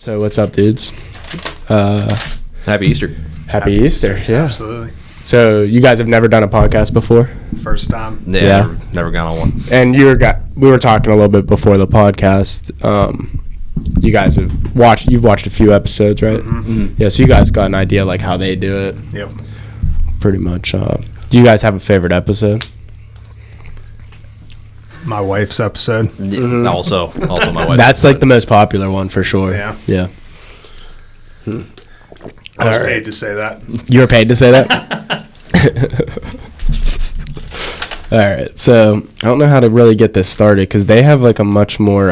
So what's up, dudes? Happy Easter. Happy Easter, yeah. Absolutely. So you guys have never done a podcast before? First time. Yeah. Never gone on one. And we were talking a little bit before the podcast. You guys you've watched a few episodes, right? Mm-hmm. Yeah, so you guys got an idea like how they do it. Yep. Pretty much. Do you guys have a favorite episode? My wife's episode. Mm-hmm. Also my wife. That's like the most popular one for sure. Yeah. Yeah. I was All right. paid to say that. You were paid to say that? All right. So I don't know how to really get this started because they have like a much more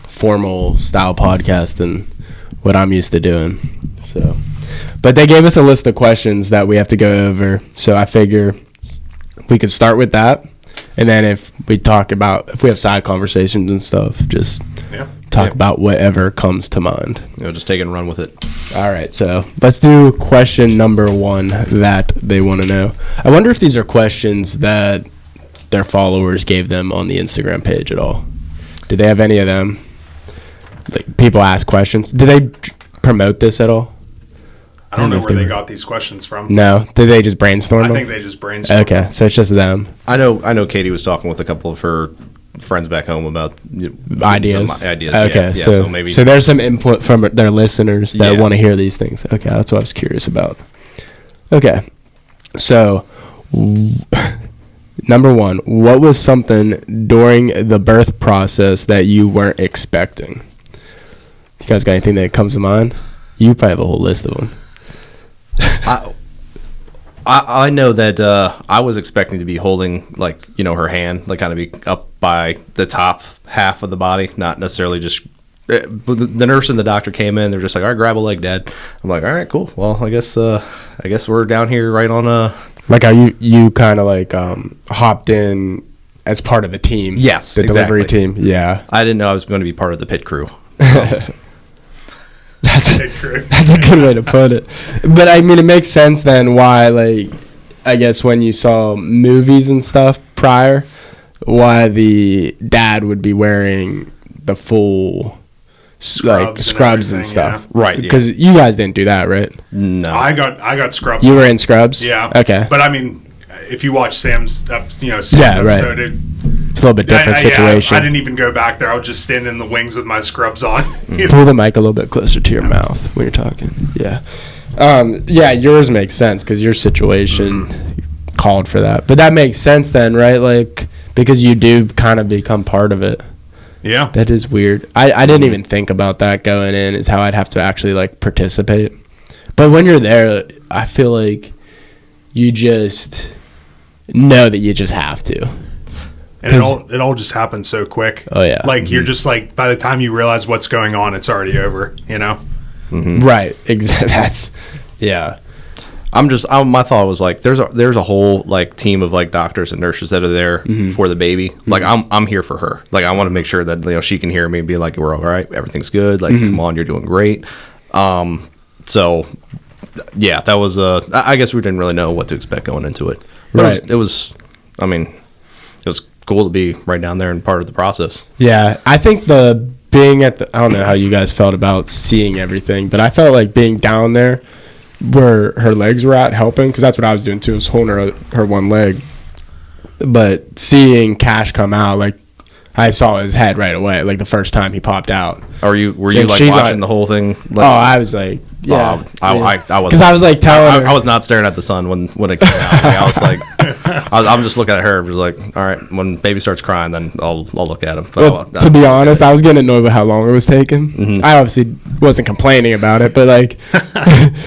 formal style podcast than what I'm used to doing. So, but they gave us a list of questions that we have to go over. So I figure we could start with that. And then if we have side conversations and stuff, just talk about whatever comes to mind. Just take it and run with it. All right, so let's do question number 1 that they want to know. I wonder if these are questions that their followers gave them on the Instagram page at all. Did they have any of them? Like people ask questions. Did they promote this at all? I don't know where they got these questions from. No. Did they just brainstorm them? I think they just brainstormed. Okay, so it's just them. I know Katie was talking with a couple of her friends back home about Ideas. Some ideas. Okay, Yeah, so maybe there's some input from their listeners that want to hear these things. Okay, that's what I was curious about. Okay, so number 1, what was something during the birth process that you weren't expecting? You guys got anything that comes to mind? You probably have a whole list of them. I know that I was expecting to be holding her hand, like kind of be up by the top half of the body, not necessarily just. The nurse and the doctor came in. They're just like, "All right, grab a leg, Dad." I'm like, "All right, cool. Well, I guess we're down here right on a." Like how you kind of like hopped in as part of the team. Yes, the delivery team. Yeah, I didn't know I was going to be part of the pit crew. That's a good way to put it. But I mean, it makes sense then why, like, I guess when you saw movies and stuff prior, why the dad would be wearing the full scrubs and stuff. Yeah. Right. Because you guys didn't do that, right? No. I got scrubs. You were in scrubs? Yeah. Okay. But I mean, if you watch Sam's episode, right. It's a little bit different situation. I didn't even go back there. I was just standing in the wings with my scrubs on. Pull the mic a little bit closer to your mouth when you're talking. Yeah. Yeah, yours makes sense because your situation called for that. But that makes sense then, right? Like, because you do kind of become part of it. Yeah. That is weird. I didn't even think about that going in, is how I'd have to actually, like, participate. But when you're there, I feel like you just know that you just have to. And it all just happens so quick. Oh, yeah. Like, you're just like, by the time you realize what's going on, it's already over, you know? Mm-hmm. Right. That's, yeah. My thought was like, there's a whole like team of like doctors and nurses that are there for the baby. Like I'm here for her. Like I want to make sure that she can hear me and be like, we're all right, everything's good. Like come on, you're doing great. So yeah, that was I guess we didn't really know what to expect going into it. But right. It was cool to be right down there and part of the process. Yeah, I think being at I don't know how you guys felt about seeing everything, but I felt like being down there where her legs were at helping, because that's what I was doing too, was holding her one leg. But seeing Cash come out, like I saw his head right away, like the first time he popped out. Were you like watching the whole thing? Like, I was like, yeah. I was, because I was like telling her. I was not staring at the sun when it came out. Like, I was like, I'm just looking at her, just like, all right, when baby starts crying, then I'll look at him. Well, to be honest, I was getting annoyed with how long it was taking. Mm-hmm. I obviously wasn't complaining about it, but like,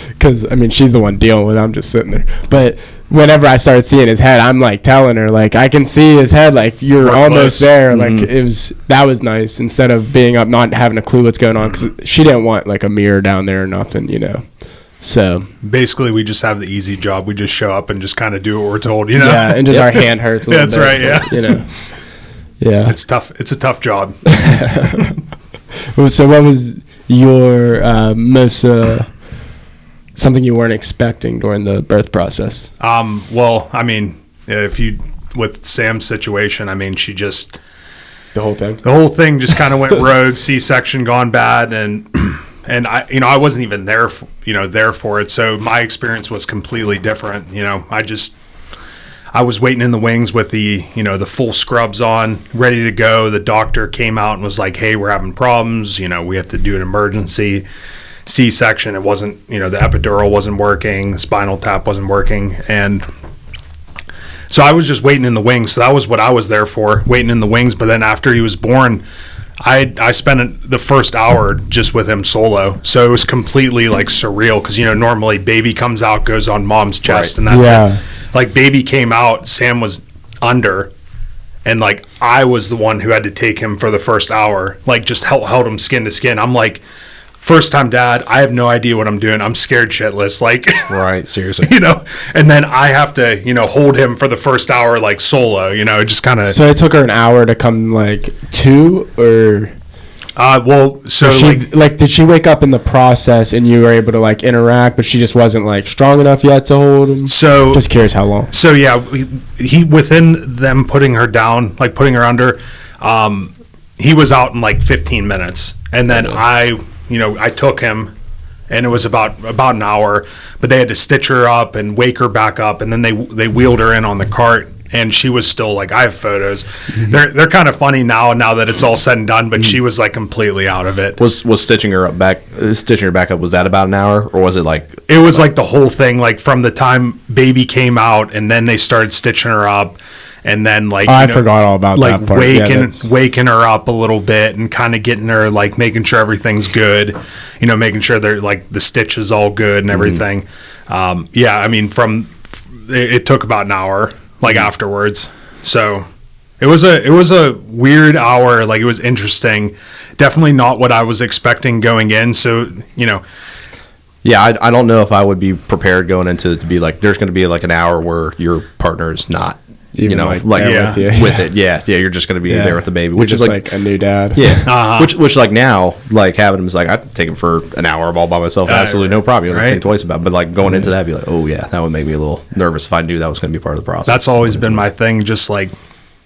because I mean, she's the one dealing with it. I'm just sitting there. But whenever I started seeing his head, I'm like telling her, like, I can see his head, like you're almost there. Mm-hmm. Like that was nice, instead of being up not having a clue what's going on, because she didn't want like a mirror down there or nothing, you know. So basically, we just have the easy job. We just show up and just kind of do what we're told, you know. Yeah, and just our hand hurts a little bit. That's right. Yeah, you know. Yeah, it's tough. It's a tough job. So, what was your most something you weren't expecting during the birth process? Well, I mean, with Sam's situation, I mean, she just the whole thing. The whole thing just kind of went rogue. C-section gone bad, and and I wasn't even there, there for it. So my experience was completely different. I was waiting in the wings with the full scrubs on, ready to go. The doctor came out and was like, "Hey, we're having problems. We have to do an emergency C-section." It wasn't, the epidural wasn't working, the spinal tap wasn't working, and so I was just waiting in the wings. So that was what I was there for, waiting in the wings. But then after he was born, I spent the first hour just with him solo. So it was completely like surreal because, normally baby comes out, goes on mom's chest, and that's it. Like baby came out, Sam was under, and like I was the one who had to take him for the first hour, like just held him skin to skin. I'm like, first time dad, I have no idea what I'm doing. I'm scared shitless. Like, right, seriously. And then I have to, hold him for the first hour, like solo, it just kind of. So it took her an hour to come like to, or. So did she wake up in the process and you were able to like interact, but she just wasn't like strong enough yet to hold him? So just curious how long. So yeah, he within them putting her down, like putting her under, he was out in like 15 minutes, and then I took him, and it was about an hour, but they had to stitch her up and wake her back up, and then they wheeled her in on the cart, and she was still like, I have photos. They're kind of funny now that it's all said and done, but she was like completely out of it. Was stitching her back up, was that about an hour, or was it like? It was like the whole thing, like from the time baby came out, and then they started stitching her up. And then like I forgot all about like that part. Waking her up a little bit and kind of getting her like making sure everything's good, making sure they're like the stitch is all good and everything. It took about an hour like afterwards. So it was a weird hour. Like it was interesting. Definitely not what I was expecting going in. So Yeah, I don't know if I would be prepared going into it to be like there's going to be like an hour where your partner is not. Even with it, you're just going to be there with the baby, which is like a new dad. Yeah, which like now, like having him is like I'd take him for an hour all by myself, absolutely no problem. You don't have to think twice about it. But like going into that, I'd be like, oh yeah, that would make me a little nervous if I knew that was going to be part of the process. That's always been my thing. Just like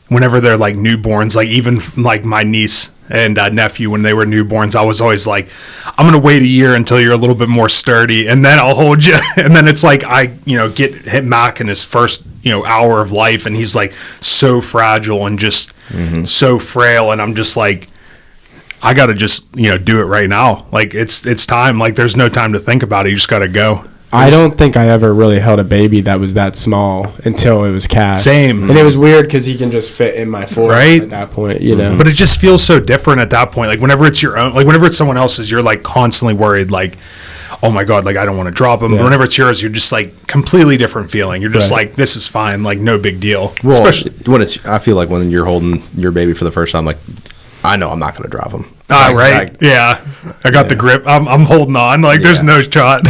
whenever they're like newborns, like even like my niece and nephew when they were newborns, I was always like, I'm gonna wait a year until you're a little bit more sturdy, and then I'll hold you. And then it's like I get hit Mac in his first hour of life, and he's like so fragile and just so frail, and I'm just like, I gotta just do it right now. Like it's time. Like there's no time to think about it. You just gotta go. I don't think I ever really held a baby that was that small until it was cast. Same. And it was weird because he can just fit in my forearm at that point, But it just feels so different at that point. Like whenever it's your own, like whenever it's someone else's, you're like constantly worried, like, oh my God, like I don't want to drop him. Yeah. But whenever it's yours, you're just like completely different feeling. You're just like, this is fine, like no big deal. Well, especially when I feel like when you're holding your baby for the first time, like I know I'm not going to drop him. Right. Yeah. I got the grip. I'm holding on. Like there's no shot.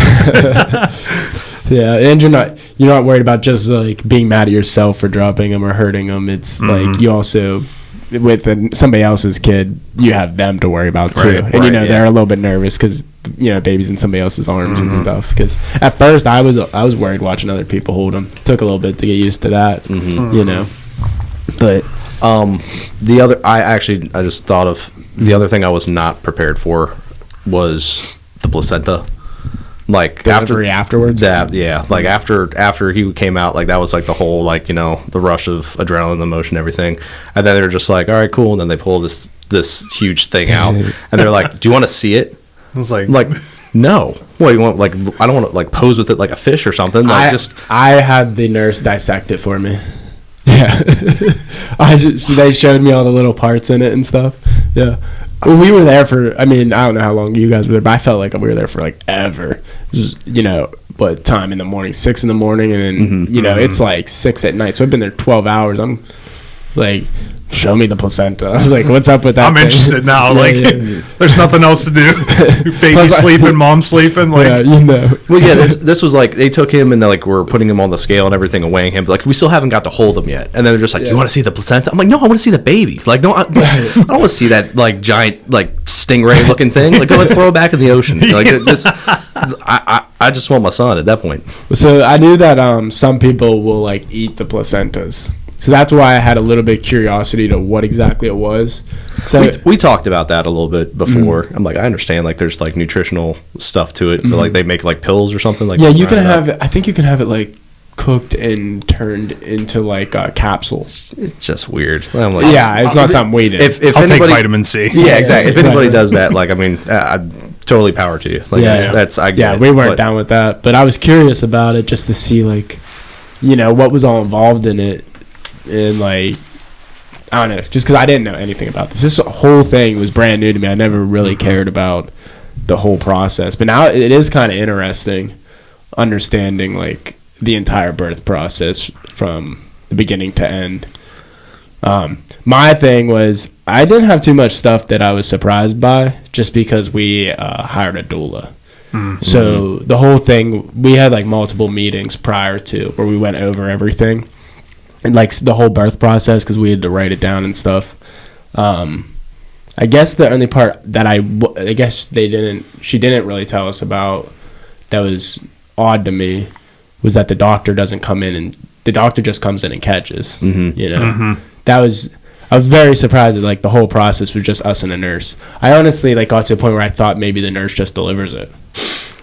Yeah, and you're not worried about just like being mad at yourself for dropping them or hurting them. It's like you also with somebody else's kid, you have them to worry about too, and they're a little bit nervous because baby's in somebody else's arms and stuff. Because at first I was worried watching other people hold them. Took a little bit to get used to that, but the other I just thought of the other thing I was not prepared for was the placenta. Like afterwards, like after he came out, like that was like the whole the rush of adrenaline, the emotion, everything, and then they're just like, all right, cool, and then they pull this huge thing out, and they're like, do you want to see it? I was like no. Well, you want I don't want to like pose with it like a fish or something. Like I had the nurse dissect it for me. Yeah, they showed me all the little parts in it and stuff. Yeah. Well, we were there for, I don't know how long you guys were there, but I felt like we were there for like ever. Just, what time in the morning? 6 in the morning, and then, it's like 6 at night. So I've been there 12 hours. I'm like, show me the placenta. I was like, what's up with that? I'm interested now. There's nothing else to do. Baby sleeping, mom sleeping. Like, Well, yeah, this was like, they took him and they were putting him on the scale and everything and weighing him. But, we still haven't got to hold him yet. And then they're just like, you want to see the placenta? I'm like, no, I want to see the baby. Like, no, I don't want to see that, giant, stingray looking thing. Like, go and throw it back in the ocean. Like, I just want my son at that point. So I knew that some people will, eat the placentas. So that's why I had a little bit of curiosity to what exactly it was. So we talked about that a little bit before. I'm like, I understand, like, there's like nutritional stuff to it, but like they make like pills or something. Like, yeah, you can have it. I think you can have it like cooked and turned into like capsules. It's just weird. I'm like, yeah, it's not something we did. If I'll anybody, take vitamin C. Yeah, exactly. If anybody Right. does that, like, I mean, I totally power to you. Like, that's I get it. We weren't down with that, but I was curious about it just to see, like, what was all involved in it, and like, I don't know, just because I didn't know anything about this. This whole thing was brand new to me. I never really cared about the whole process, but now it is kind of interesting understanding like the entire birth process from the beginning to end. My thing was I didn't have too much stuff that I was surprised by, just because we hired a doula. Mm-hmm. So the whole thing, we had like multiple meetings prior to where we went over everything and like the whole birth process, because we had to write it down and stuff. I guess the only part that I guess she didn't really tell us about that was odd to me was that the doctor doesn't come in, and the doctor just comes in and catches. Mm-hmm. Mm-hmm. I was very surprised that like the whole process was just us and a nurse. I honestly like got to the point where I thought maybe the nurse just delivers it,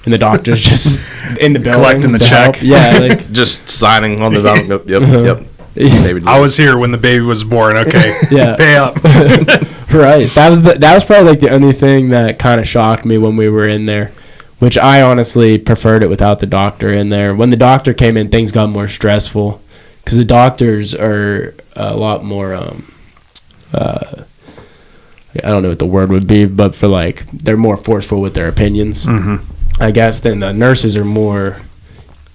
and the doctor's just in the building collecting the to check. help. Yeah, like just signing on the document. Yep. Maybe I was here when the baby was born. Okay, yeah, pay up. Right. That was probably like the only thing that kind of shocked me when we were in there, which I honestly preferred it without the doctor in there. When the doctor came in, things got more stressful because the doctors are a lot more I don't know what the word would be, but for like they're more forceful with their opinions. Mm-hmm. I guess then the nurses are more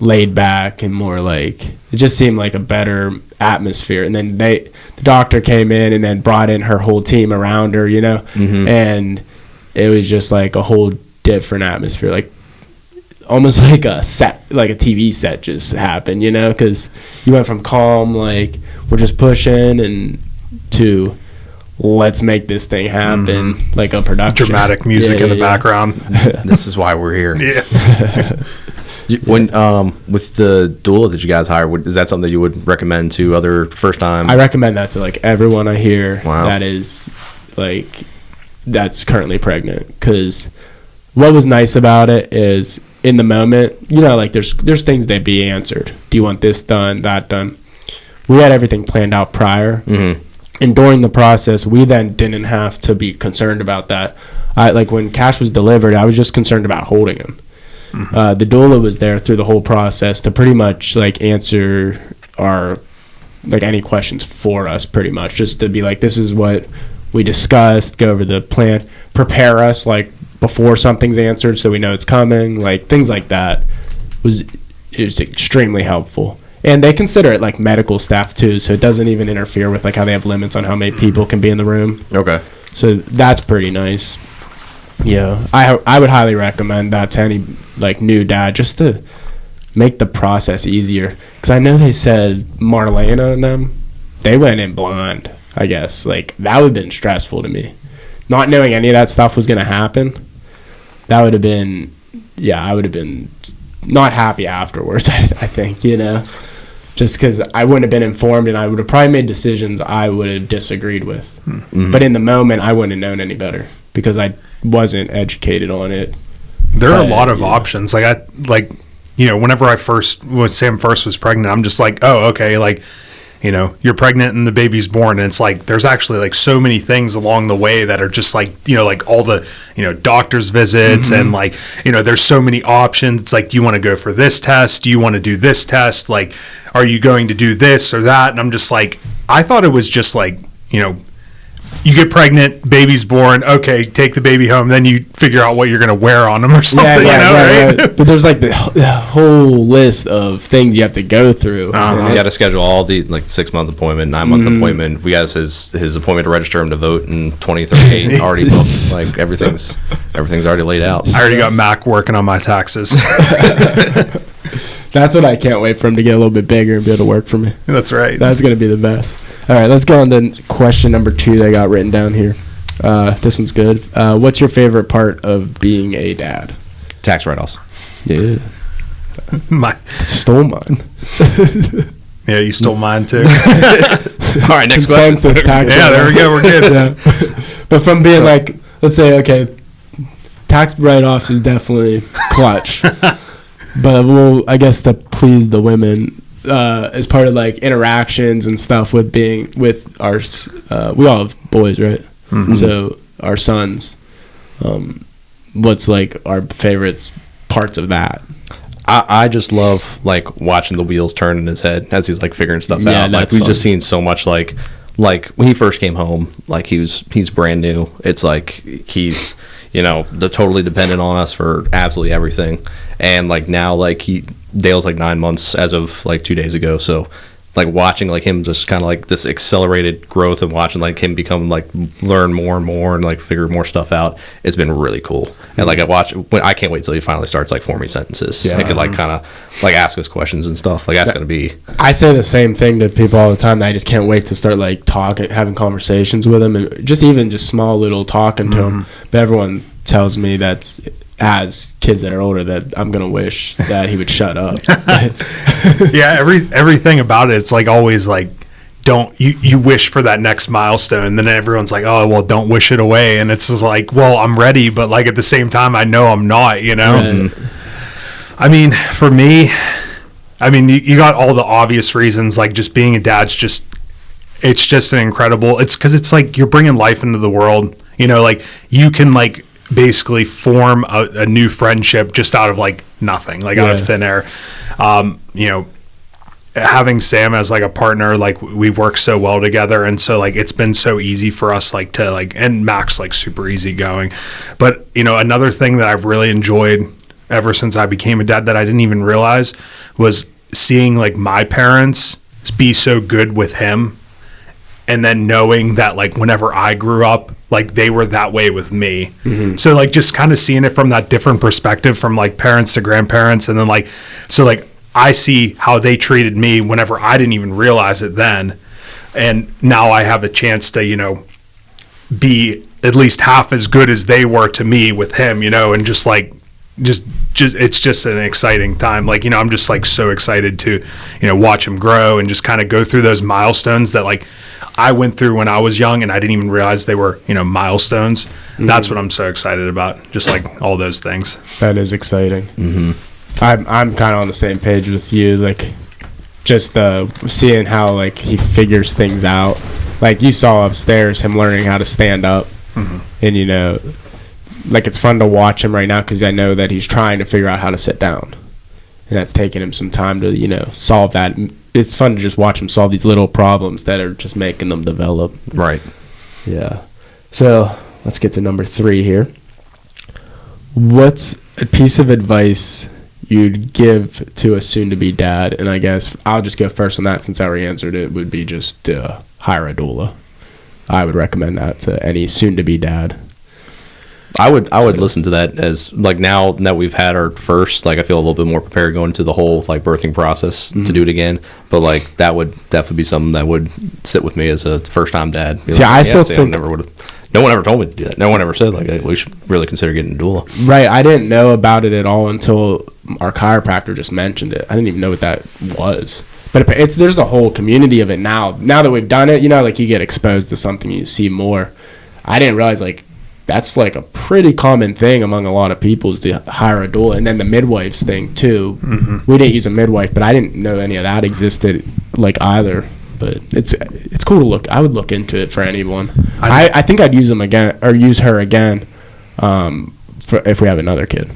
laid back and more like, it just seemed like a better atmosphere. And then the doctor came in and then brought in her whole team around her, mm-hmm. and it was just like a whole different atmosphere, like almost like a set, like a TV set just happened, because you went from calm, like we're just pushing, and to let's make this thing happen, mm-hmm. like a production. Dramatic music in the background. This is why we're here. Yeah. When with the doula that you guys hire, is that something that you would recommend to other first time? I recommend that to like everyone I hear. Wow. That is like that's currently pregnant, because what was nice about it is in the moment, like there's things that be answered. Do you want this done, that done? We had everything planned out prior, mm-hmm. and during the process, we then didn't have to be concerned about that. Like when Cash was delivered, I was just concerned about holding him. Mm-hmm. The doula was there through the whole process to pretty much like answer our like any questions for us, pretty much just to be like, this is what we discussed, go over the plan, prepare us like before something's answered so we know it's coming, like things like that. It was extremely helpful. And they consider it like medical staff too, so it doesn't even interfere with like how they have limits on how many people can be in the room. Okay. So that's pretty nice. Yeah, I would highly recommend that to any like new dad, just to make the process easier. Because I know they said Marlena and them, they went in blind, I guess. Like that would have been stressful to me. Not knowing any of that stuff was going to happen, that would have been, I would have been not happy afterwards, I think, just because I wouldn't have been informed, and I would have probably made decisions I would have disagreed with. Mm-hmm. But in the moment, I wouldn't have known any better because I wasn't educated on it. There are a lot of options. Whenever when Sam first was pregnant, I'm just like, oh, okay, like, you're pregnant and the baby's born, and it's like there's actually like so many things along the way that are just like, like all the, doctor's visits, mm-hmm. and like, there's so many options. It's like, do you want to go for this test? Do you want to do this test? Like, are you going to do this or that? And I'm just like, I thought it was just like, you get pregnant, baby's born, okay, take the baby home, then you figure out what you're going to wear on them or something, right? But there's like the whole list of things you have to go through. You got to schedule all the 6-month appointment, 9-month mm-hmm. appointment. We got his appointment to register him to vote in 2038 already booked. Like everything's already laid out. I already got Mac working on my taxes. That's what I can't wait for him to get a little bit bigger and be able to work for me. That's right. That's going to be the best. All right, let's go on to question number 2 that I got written down here. This one's good. What's your favorite part of being a dad? Tax write-offs. Yeah. Stole mine. Yeah, you stole mine too. All right, next question. Consensus tax Yeah, there we go. We're good. Yeah. But from being like, let's say, okay, tax write-offs is definitely clutch. But I guess to please the women, as part of like interactions and stuff with our, we all have boys, right? Mm-hmm. So our sons, what's like our favorite parts of that? I just love like watching the wheels turn in his head as he's like figuring stuff out. Like we've just seen so much like when he first came home, like he's brand new. It's like he's totally dependent on us for absolutely everything. And like now like Dale's like 9 months as of like 2 days ago. So like watching like him just kind of like this accelerated growth and watching like him become like learn more and more and like figure more stuff out, it's been really cool. And like I can't wait till he finally starts like forming sentences and can like kind of like ask us questions and stuff. Like that's gonna be, I say the same thing to people all the time, that I just can't wait to start like talking, having conversations with him, and just small little talking to him. But everyone tells me that's, as kids that are older, that I'm gonna wish that he would shut up. Yeah, everything about it, it's like always like, don't you wish for that next milestone, then everyone's like, oh well, don't wish it away, and it's just like, well, I'm ready, but like at the same time I know I'm not, right. I mean, for me, you got all the obvious reasons, like just being a dad's just, it's just an incredible, it's because it's like you're bringing life into the world, like you can like basically form a new friendship just out of like nothing, like out of thin air. Having Sam as like a partner, like we work so well together, and so like it's been so easy for us like to like, and Max like super easy going. But another thing that I've really enjoyed ever since I became a dad that I didn't even realize was seeing like my parents be so good with him, and then knowing that like whenever I grew up, like they were that way with me. Mm-hmm. So like just kind of seeing it from that different perspective, from like parents to grandparents, and then like, so like I see how they treated me whenever I didn't even realize it then, and now I have a chance to be at least half as good as they were to me with him, and just it's just an exciting time. Like, I'm just like so excited to watch him grow and just kind of go through those milestones that like I went through when I was young and I didn't even realize they were milestones. Mm-hmm. That's what I'm so excited about, just like all those things. That is exciting. Mm-hmm. I'm kind of on the same page with you, like just seeing how like he figures things out. Like you saw upstairs him learning how to stand up. Mm-hmm. And like it's fun to watch him right now because I know that he's trying to figure out how to sit down, and that's taking him some time to solve that. It's fun to just watch him solve these little problems that are just making them develop. Right. Yeah. So let's get to number 3 here. What's a piece of advice you'd give to a soon-to-be dad? And I guess I'll just go first on that since I already answered it. Would be just hire a doula. I would recommend that to any soon-to-be dad. I would listen to that, as like now that we've had our first, like I feel a little bit more prepared going into the whole like birthing process to do it again. But like that would definitely be something that would sit with me as a first time dad. See, I still think no one ever told me to do that. No one ever said like, hey, we should really consider getting a doula. Right. I didn't know about it at all until our chiropractor just mentioned it. I didn't even know what that was. But there's a whole community of it now. Now that we've done it, like you get exposed to something, you see more. I didn't realize like that's like a pretty common thing among a lot of people, is to hire a doula. And then the midwives thing too. Mm-hmm. We didn't use a midwife, but I didn't know any of that existed like either. But it's cool to look. I would look into it for anyone. I think I'd use them again, or use her again, if we have another kid.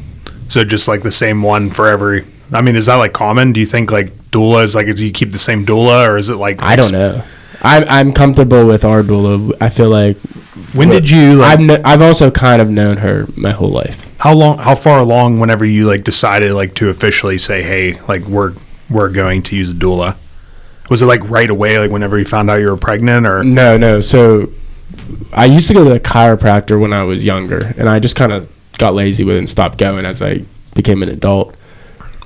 So just like the same one for every. I mean, is that like common? Do you think like doula is like, do you keep the same doula, or is it like? I don't know. I'm comfortable with our doula. I feel like. When did you? Like, I've also kind of known her my whole life. How far along? Whenever you like decided like to officially say, hey, like we're going to use a doula. Was it like right away, like whenever you found out you were pregnant, or? No. So I used to go to the chiropractor when I was younger, and I just kind of got lazy with it and stopped going as I became an adult.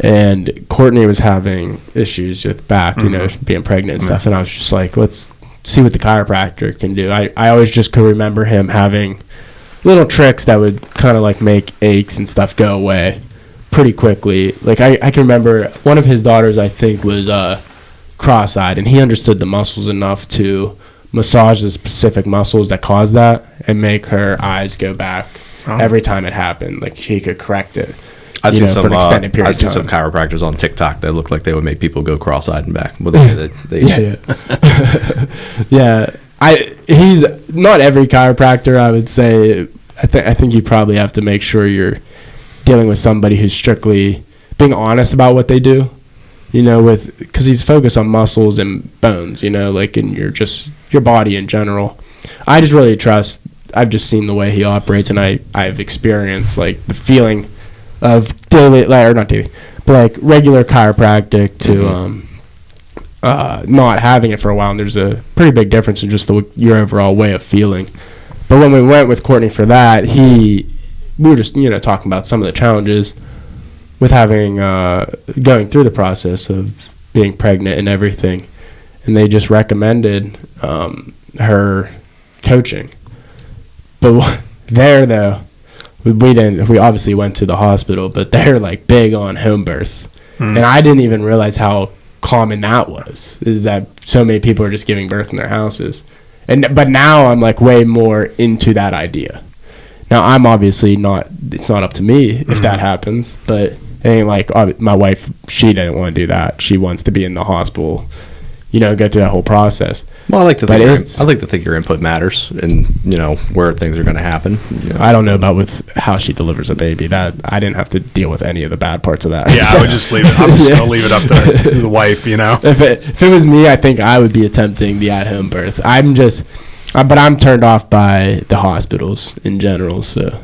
And Courtney was having issues with back, being pregnant and stuff, and I was just like, let's see what the chiropractor can do. I always just could remember him having little tricks that would kind of like make aches and stuff go away pretty quickly. Like I can remember one of his daughters, I think, was cross-eyed, and he understood the muscles enough to massage the specific muscles that cause that and make her eyes go back every time it happened. Like, he could correct it. I've seen some chiropractors on TikTok that look like they would make people go cross-eyed and back. Well, he's not every chiropractor, I would say. I think you probably have to make sure you're dealing with somebody who's strictly being honest about what they do, because he's focused on muscles and bones, like in your body in general. I just really trust. I've just seen the way he operates, and I've experienced like the feeling of regular chiropractic to not having it for a while, and there's a pretty big difference in just your overall way of feeling. But when we went with Courtney for that, we were just talking about some of the challenges with having going through the process of being pregnant and everything, and they just recommended her coaching. But there, though, we obviously went to the hospital, but they're like big on home births, and I didn't even realize how common that was. Is that so many people are just giving birth in their houses, but now I'm like way more into that idea. Now I'm obviously not. It's not up to me if that happens, but it ain't like my wife. She didn't want to do that. She wants to be in the hospital, go through that whole process. Well, I like to think your input matters, and where things are going to happen. I don't know about with how she delivers a baby. That I didn't have to deal with any of the bad parts of that. Yeah, I would just leave it. I'm just going to leave it up to the wife. If it was me, I think I would be attempting the at-home birth. But I'm turned off by the hospitals in general. So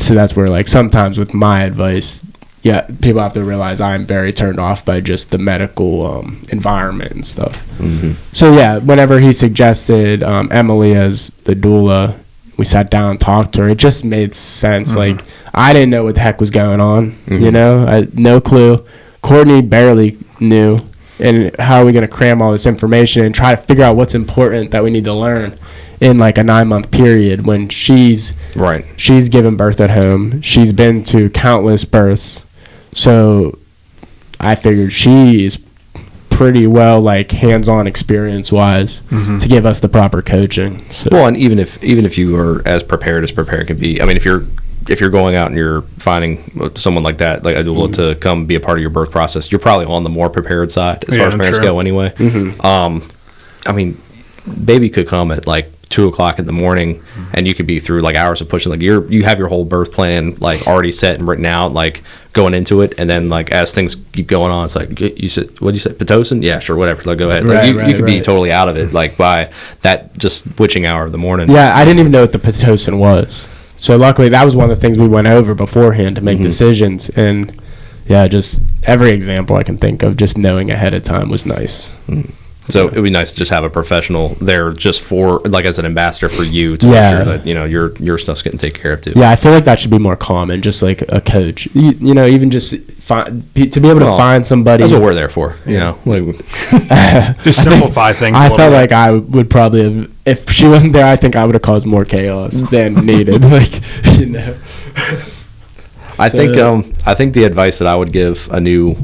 that's where like sometimes with my advice. Yeah, people have to realize I'm very turned off by just the medical environment and stuff. Mm-hmm. So, yeah, whenever he suggested Emily as the doula, we sat down and talked to her. It just made sense. Mm-hmm. Like, I didn't know what the heck was going on, no clue. Courtney barely knew. And how are we going to cram all this information and try to figure out what's important that we need to learn in like a 9-month period when she's given birth at home. She's been to countless births. So I figured she is pretty well like hands-on experience-wise to give us the proper coaching. So. Well, and even if you are as prepared can be, I mean, if you're going out and you're finding someone like that, like a doula, to come be a part of your birth process, you're probably on the more prepared side as far as parents go anyway. I mean, baby could come at like 2:00 in the morning, and you could be through like hours of pushing. Like you have your whole birth plan like already set and written out, like going into it, and then like as things keep going on, it's like you said, what did you say, Pitocin? Yeah, sure, whatever. Like go ahead. Like, you could be totally out of it like by that just witching hour of the morning. Yeah, I didn't even know what the Pitocin was. So luckily that was one of the things we went over beforehand to make decisions, and yeah, just every example I can think of, just knowing ahead of time was nice. So it would be nice to just have a professional there just for, like, as an ambassador for you to make sure that, your stuff's getting taken care of too. Yeah, I feel like that should be more common, just like a coach. Even just to be able to find somebody. That's what we're there for, Just simplify things a I little felt bit. like I would probably have, if she wasn't there, I think I would have caused more chaos than needed. I think the advice that I would give a new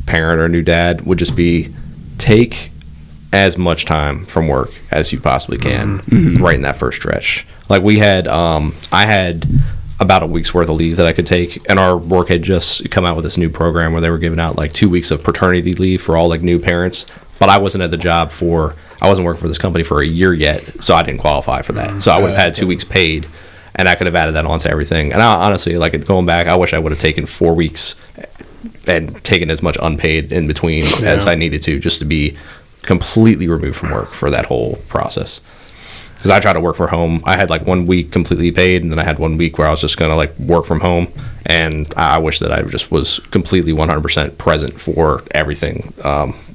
parent or a new dad would just be take as much time from work as you possibly can right in that first stretch. Like we had I had about a week's worth of leave that I could take, and our work had just come out with this new program where they were giving out like 2 weeks of paternity leave for all like new parents, but I wasn't working for this company for a year yet, so I didn't qualify for that. So I would have had 2 weeks paid, and I could have added that onto everything. And I honestly, like, going back, I wish I would have taken 4 weeks and taken as much unpaid in between as I needed to, just to be completely removed from work for that whole process. Because I tried to work from home. I had like 1 week completely paid, and then I had 1 week where I was just going to like work from home. And I wish that I just was completely 100% present for everything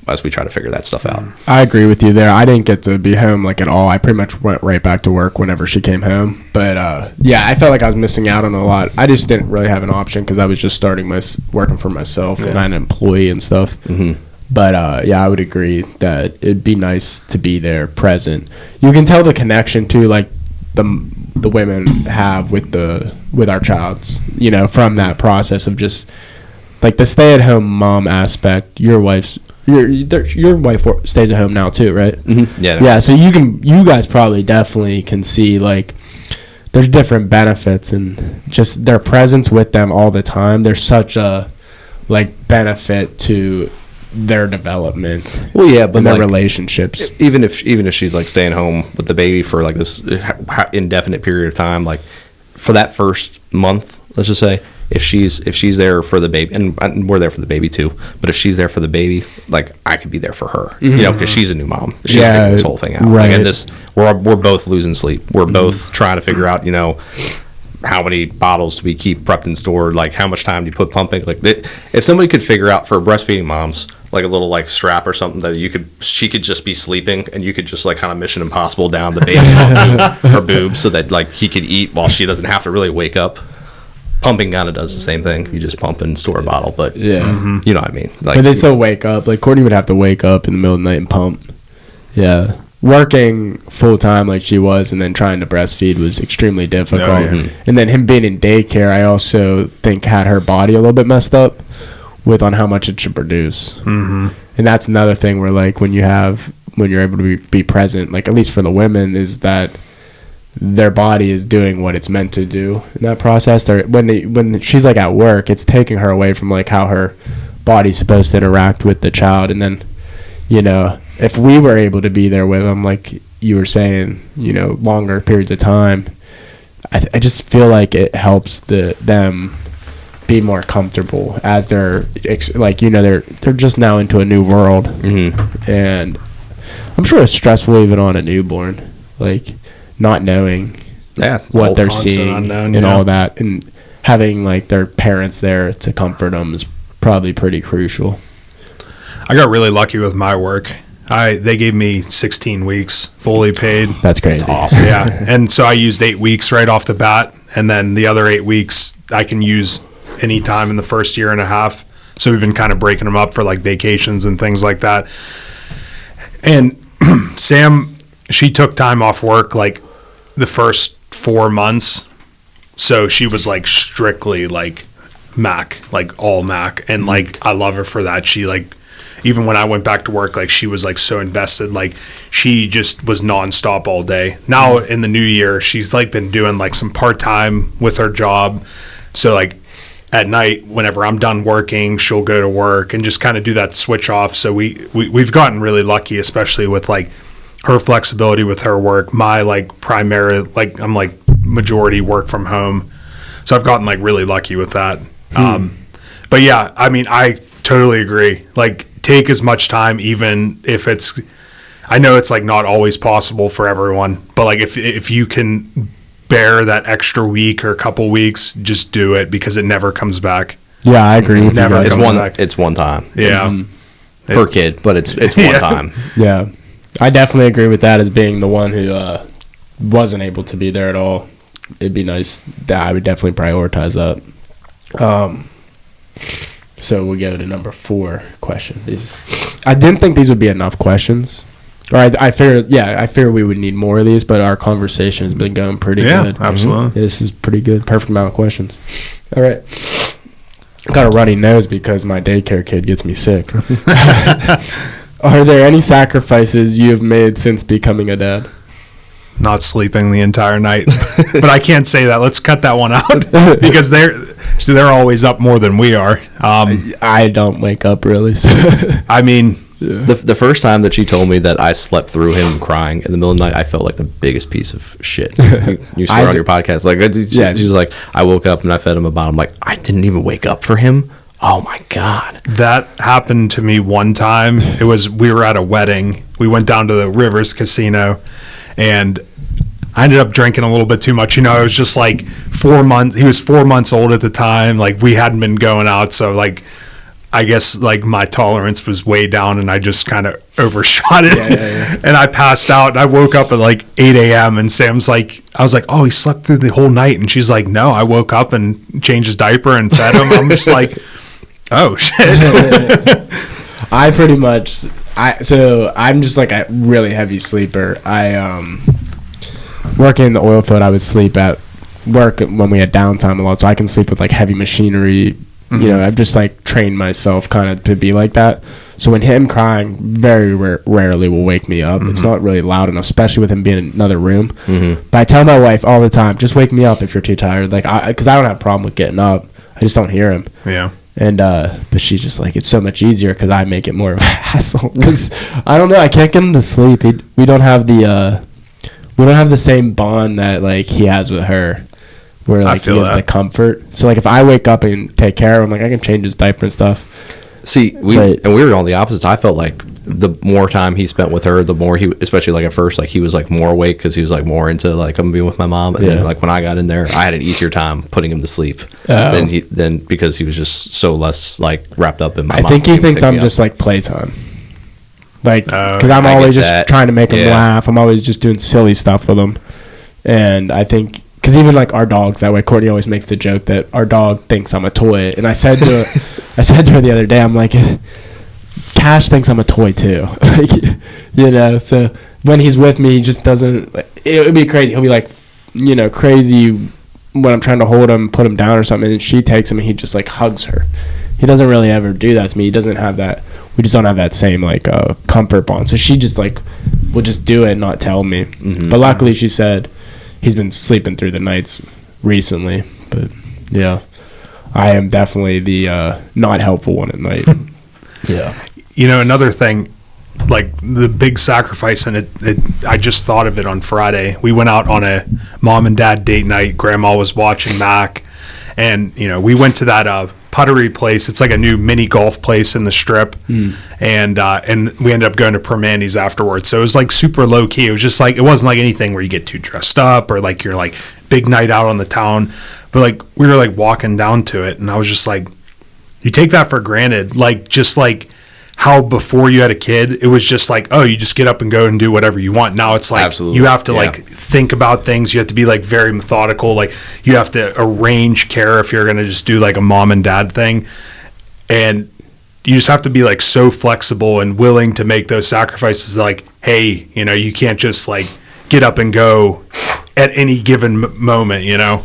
as we try to figure that stuff out. I agree with you there. I didn't get to be home like at all. I pretty much went right back to work whenever she came home. But I felt like I was missing out on a lot. I just didn't really have an option because I was just starting working for myself and I'm an employee and stuff. But I would agree that it'd be nice to be there, present. You can tell the connection too, like the women have with our childs, from that process of just like the stay-at-home mom aspect. Your your wife stays at home now too, right? Mm-hmm. Yeah. Yeah, so you guys probably definitely can see like there's different benefits and just their presence with them all the time. There's such a like benefit to their development. Well, yeah, but and their like, relationships. Even if she's like staying home with the baby for like this indefinite period of time, like for that first month, let's just say, if she's there for the baby, and we're there for the baby too, but if she's there for the baby, like I could be there for her, you know, because she's a new mom. She's figuring this whole thing out. Right. Like, and this, we're both losing sleep. We're both trying to figure out, you know, how many bottles do we keep prepped and stored? Like how much time do you put pumping? Like if somebody could figure out for breastfeeding moms, like a little like strap or something that she could just be sleeping and you could just like kind of Mission Impossible down the baby onto her boobs so that like he could eat while she doesn't have to really wake up. Pumping kind of does the same thing. You just pump and store a bottle, but you know what I mean. Like, but they still wake up. Like Courtney would have to wake up in the middle of the night and pump. Yeah, working full time like she was, and then trying to breastfeed was extremely difficult. Oh, yeah. And then him being in daycare, I also think had her body a little bit messed up with on how much it should produce. Mm-hmm. And that's another thing where like when you're able to be present, like at least for the women, is that their body is doing what it's meant to do in that process. When she's like at work, it's taking her away from like how her body's supposed to interact with the child. And then, you know, if we were able to be there with them, like you were saying, you know, longer periods of time, I just feel like it helps them be more comfortable as they're like, you know, they're just now into a new world. Mm-hmm. And I'm sure it's stressful even on a newborn, like not knowing what they're seeing unknown, and all that, and having like their parents there to comfort them is probably pretty crucial. I got really lucky with my work. They gave me 16 weeks fully paid. That's crazy. That's awesome. Yeah. And so I used 8 weeks right off the bat, and then the other 8 weeks I can use any time in the first year and a half. So we've been kind of breaking them up for like vacations and things like that. And Sam, she took time off work like the first 4 months. So she was like strictly like Mac, like all Mac. And like, I love her for that. She like, even when I went back to work, like she was like so invested, like she just was nonstop all day. Now in the new year, she's like been doing like some part-time with her job. So like at night, whenever I'm done working, she'll go to work and just kind of do that switch off. So we've gotten really lucky, especially with like her flexibility with her work. My like primary, like I'm like majority work from home. So I've gotten like really lucky with that. But yeah, I mean, I totally agree. Like take as much time, even if it's, I know it's like not always possible for everyone, but like if you can bear that extra week or a couple weeks, just do it because it never comes back. Yeah, I agree with never you guys. It's one time. Yeah. Per kid, but it's one time. Yeah. I definitely agree with that as being the one who wasn't able to be there at all. It'd be nice. I would definitely prioritize that. So we'll go to number 4 question. I didn't think these would be enough questions. Or I figure we would need more of these, but our conversation has been going pretty good. Yeah, absolutely. Mm-hmm. This is pretty good. Perfect amount of questions. All right. Got a runny nose because my daycare kid gets me sick. Are there any sacrifices you have made since becoming a dad? Not sleeping the entire night. But I can't say that. Let's cut that one out because they're always up more than we are. I don't wake up really. So. I mean, the first time that she told me that I slept through him crying in the middle of the night, I felt like the biggest piece of shit. You swear on your podcast. Like, she's like, I woke up and I fed him a bottle. I'm like, I didn't even wake up for him. Oh my God. That happened to me one time. We were at a wedding. We went down to the Rivers Casino and I ended up drinking a little bit too much. You know, it was just like 4 months. He was 4 months old at the time. Like we hadn't been going out. So like, I guess like my tolerance was way down and I just kind of overshot it. Yeah. And I passed out and I woke up at like 8 a.m. and Sam's like, I was like, oh, he slept through the whole night. And she's like, no, I woke up and changed his diaper and fed him. I'm just like, oh shit. So I'm just like a really heavy sleeper. Working in the oil field, I would sleep at work when we had downtime a lot. So I can sleep with like heavy machinery You know, I've just like trained myself kind of to be like that. So when him crying very rarely will wake me up. It's not really loud enough, especially with him being in another room. But I tell my wife all the time, just wake me up if you're too tired. Like, because I don't have a problem with getting up. I just don't hear him. Yeah. And but she's just like, it's so much easier because I make it more of a hassle. Because I don't know, I can't get him to sleep. We don't have the same bond that like he has with her, where like he has the comfort. So like if I wake up and take care of him, like I can change his diaper and stuff. See, we were on the opposites. I felt like the more time he spent with her, the more he, especially like at first, like he was like more awake because he was like more into like I'm being with my mom. And then like when I got in there, I had an easier time putting him to sleep than because he was just so less like wrapped up in my. I think he thinks I'm just like playtime. Like, because I'm always just trying to make him laugh. I'm always just doing silly stuff with him, and I think. Because even like our dogs that way, Courtney always makes the joke that our dog thinks I'm a toy, and I said to her the other day, I'm like, Cash thinks I'm a toy too, you know. So when he's with me, he just doesn't. It would be crazy. He'll be like, you know, crazy when I'm trying to hold him, put him down or something, and she takes him and he just like hugs her. He doesn't really ever do that to me. He doesn't have that. We just don't have that same like comfort bond. So she just like will just do it and not tell me. But luckily, she said. He's been sleeping through the nights recently, but yeah, I am definitely the not helpful one at night. Yeah. You know, another thing, like the big sacrifice, and I just thought of it on Friday. We went out on a mom and dad date night. Grandma was watching Mac, and you know, we went to that puttery place. It's like a new mini golf place in the Strip, and we ended up going to Permandy's afterwards. So it was like super low key. It was just like, it wasn't like anything where you get too dressed up or like you're like big night out on the town. But like we were like walking down to it, and I was just like, you take that for granted, like just like how before you had a kid, it was just like, oh, you just get up and go and do whatever you want. Now it's like you have to like think about things. You have to be like very methodical. Like you have to arrange care if you're going to just do like a mom and dad thing. And you just have to be like so flexible and willing to make those sacrifices. Like, hey, you know, you can't just like get up and go at any given moment, you know?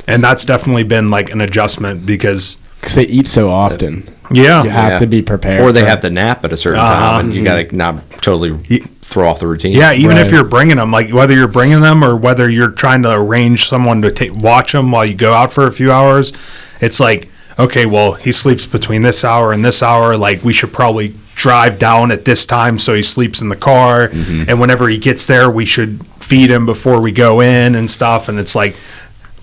And that's definitely been like an adjustment because they eat so often. Yeah. You have to be prepared. Or they have to nap at a certain time, and you got to not totally throw off the routine. Yeah, even if you're bringing them, like whether you're bringing them or whether you're trying to arrange someone to watch them while you go out for a few hours, it's like, okay, well, he sleeps between this hour and this hour. Like, we should probably drive down at this time so he sleeps in the car. And whenever he gets there, we should feed him before we go in and stuff. And it's like,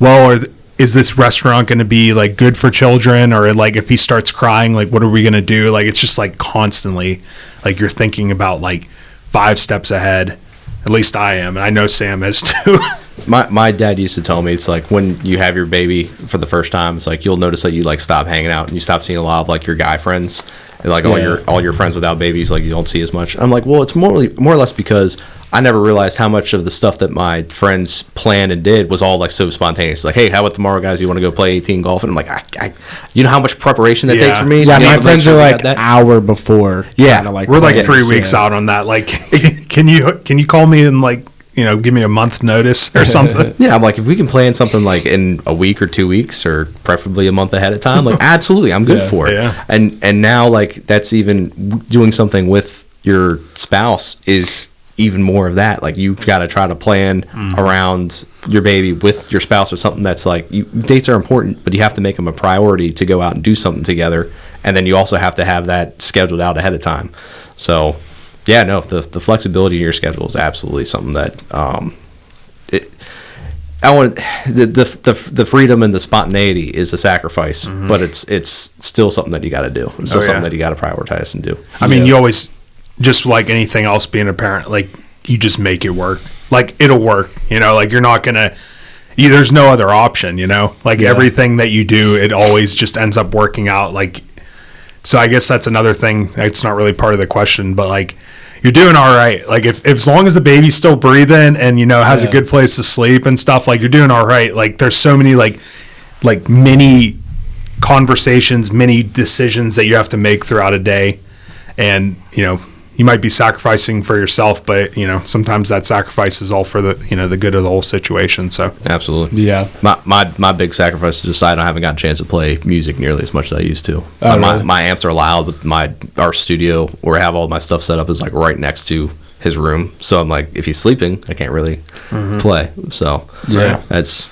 well, is this restaurant going to be like good for children, or like if he starts crying, like what are we going to do? Like it's just like constantly like you're thinking about like 5 steps ahead. At least I am, and I know Sam is too. My dad used to tell me, it's like when you have your baby for the first time, it's like you'll notice that you like stop hanging out and you stop seeing a lot of like your guy friends, and like all your friends without babies, like you don't see as much. I'm like, well, it's more or less because I never realized how much of the stuff that my friends planned and did was all like so spontaneous. Like, hey, how about tomorrow, guys? You want to go play 18 golf? And I'm like, you know how much prepreparation that takes for me? Yeah, my friends are like an hour before. Yeah, like we're like 3 weeks out on that. Like, can you call me in like, you know, give me a month notice or something? Yeah, I'm like, if we can plan something like in a week or 2 weeks, or preferably a month ahead of time, like absolutely, I'm good for it. Yeah. And now like that's even doing something with your spouse is even more of that. Like you've got to try to plan around your baby with your spouse, or something that's like, dates are important, but you have to make them a priority to go out and do something together. And then you also have to have that scheduled out ahead of time. So yeah, no, the flexibility in your schedule is absolutely something that the freedom and the spontaneity is a sacrifice, but it's still something that you got to do. It's still something that you got to prioritize and do. I mean, you always, just like anything else being a parent, like you just make it work. Like it'll work, you know, like you're not going to, there's no other option, you know, like everything that you do, it always just ends up working out. Like, so I guess that's another thing. It's not really part of the question, but like you're doing all right. Like if as long as the baby's still breathing and, you know, has a good place to sleep and stuff, like you're doing all right. Like there's so many like many conversations, many decisions that you have to make throughout a day. And, you know, you might be sacrificing for yourself, but sometimes that sacrifice is all for the the good of the whole situation. So absolutely, yeah. My big sacrifice is just I haven't got a chance to play music nearly as much as I used to. Really? My amps are loud, but our studio where I have all my stuff set up is like right next to his room. So I'm like, if he's sleeping, I can't really play. So Yeah. that's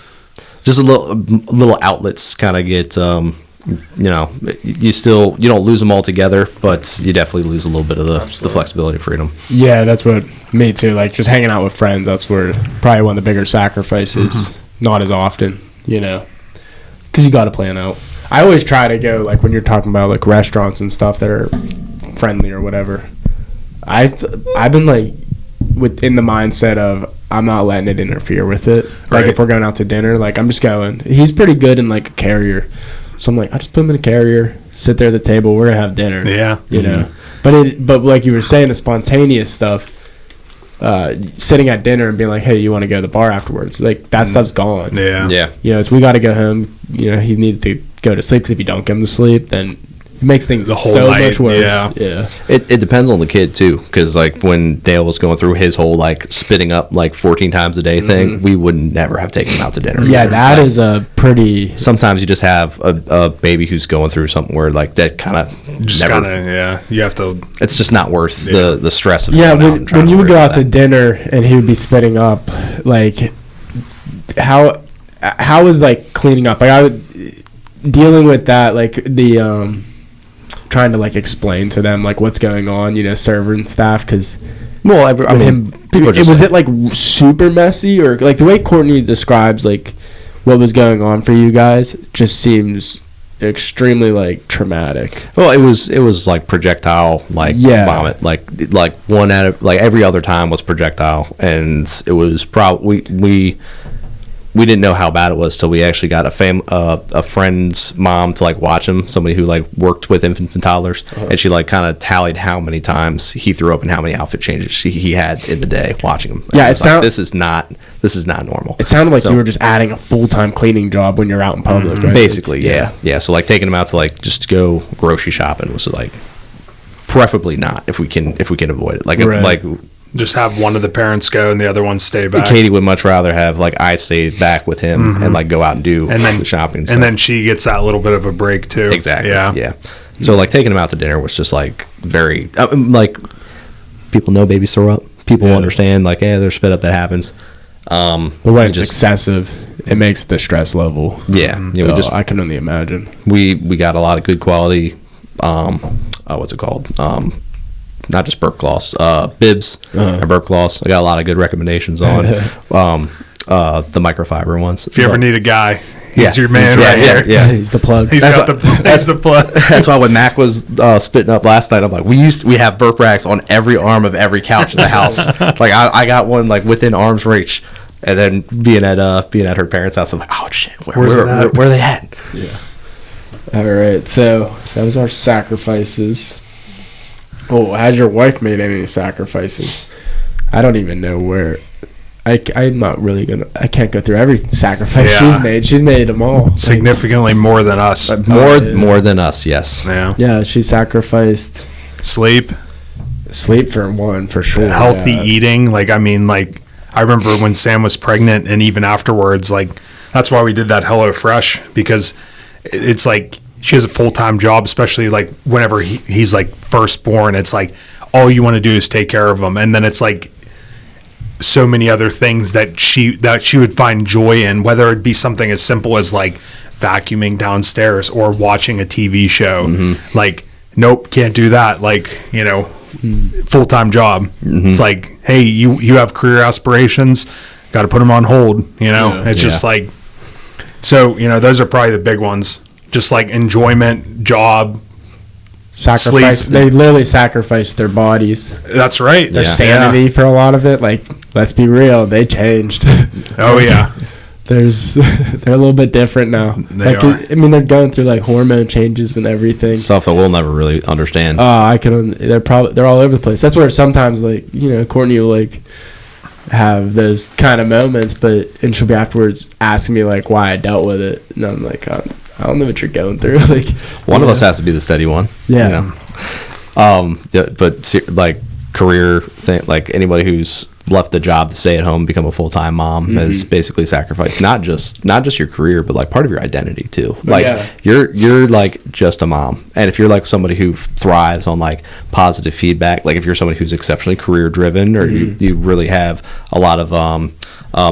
just a little outlets kind of get. You don't lose them all together, but you definitely lose a little bit of the flexibility, freedom. Yeah, that's what me too. Like just hanging out with friends, that's where probably one of the bigger sacrifices. Not as often, because you got to plan out. I always try to go like when you're talking about like restaurants and stuff that are friendly or whatever. I've been like within the mindset of I'm not letting it interfere with it. Like Right. if we're going out to dinner, like I'm just going. He's pretty good in like a carrier, so I'm like I just put him in a carrier, sit there at the table, we're gonna have dinner. yeah, You know, but like you were saying, the spontaneous stuff, sitting at dinner and being like, hey, you want to go to the bar afterwards? Like that stuff's gone. yeah. It's we got to go home. He needs to go to sleep because if you don't get him to sleep, then it makes things The whole so night, much worse. yeah. It depends on the kid too, because like when Dale was going through his whole like spitting up like 14 times a day thing, we would never have taken him out to dinner. Yeah, either. that Like, is a pretty. sometimes you just have a baby who's going through something where like that kind of Just never. kind of you have to. It's just not worth the stress of Yeah, going out when and trying you to would worry go about out to that. dinner and he would be spitting up, like how is like cleaning up? Like I would dealing with that, like the trying to like explain to them like what's going on, server and staff, because Well, I mean, him, people are just was like- it like super messy, or like the way Courtney describes like what was going on for you guys just seems extremely like traumatic. Well, it was like projectile, like Yeah. vomit, like one out of like every other time was projectile, and it was probably we didn't know how bad it was till we actually got a friend's mom to like watch him, somebody who like worked with infants and toddlers, and she like kind of tallied how many times he threw up and how many outfit changes he had in the day watching him. Yeah, And it was like, sound- this is not normal. It sounded like So- you were just adding a full-time cleaning job when you're out in public, right? Basically, yeah. So like taking him out to like just go grocery shopping was like preferably not if we can avoid it. Like Right. like Just have one of the parents go and the other one stay back. Katie would much rather have like I stay back with him and like go out and do and then the shopping and and then she gets that little bit of a break too. exactly Yeah. So like taking him out to dinner was just like very like people know babies throw up. People understand like there's spit up that happens. But when it's just- excessive, it makes the stress level. Yeah, we just I can only imagine. we got a lot of good quality. What's it called? Not just burp cloths, bibs or burp cloths. I got a lot of good recommendations on the microfiber ones. If you ever need a guy, he's Yeah. your man Yeah, right yeah, here. yeah. He's the plug. He's That's got that's the plug. That's why when Mac was spitting up last night, I'm like, we have burp racks on every arm of every couch in the house. Like I got one like within arm's reach, and then being at her parents' house, I'm like, oh shit, where are they at? All right, so that was our sacrifices. Oh, has your wife made any sacrifices? I don't even know where. I'm not really gonna. I can't go through every sacrifice Yeah. she's made. She's made them all. Significantly more than us. More than us, yes. Yeah. Yeah, she sacrificed Sleep, sleep for one, for sure. healthy yeah. eating. Like I remember when Sam was pregnant, and even afterwards, like that's why we did that Hello Fresh, because it's like she has a full-time job, especially like whenever he's like first born. It's like all you want to do is take care of him, and then it's like so many other things that she would find joy in, whether it be something as simple as like vacuuming downstairs or watching a TV show. Like, nope, can't do that. Like, full-time job. It's like, hey, you have career aspirations, got to put them on hold. It's just like, so those are probably the big ones. Just like enjoyment, job, Sacrifice. sleep. They literally sacrificed their bodies, That's right. their Yeah. sanity for a lot of it. Like, let's be real, they changed. Oh yeah. They're a little bit different now. They like, are. I mean, they're going through like hormone changes and everything. Stuff that we'll never really understand. They're all over the place. That's where sometimes like Courtney will like have those kind of moments, and she'll be afterwards asking me like why I dealt with it, and I'm like, I don't know what you're going through. Like One of us has to be the steady one. Yeah. But like career thing, like anybody who's left a job to stay at home, become a full-time mom, has basically sacrificed not just your career, but like part of your identity too. Like you're like just a mom, and if you're like somebody who thrives on like positive feedback, like if you're somebody who's exceptionally career driven, or you really have a lot of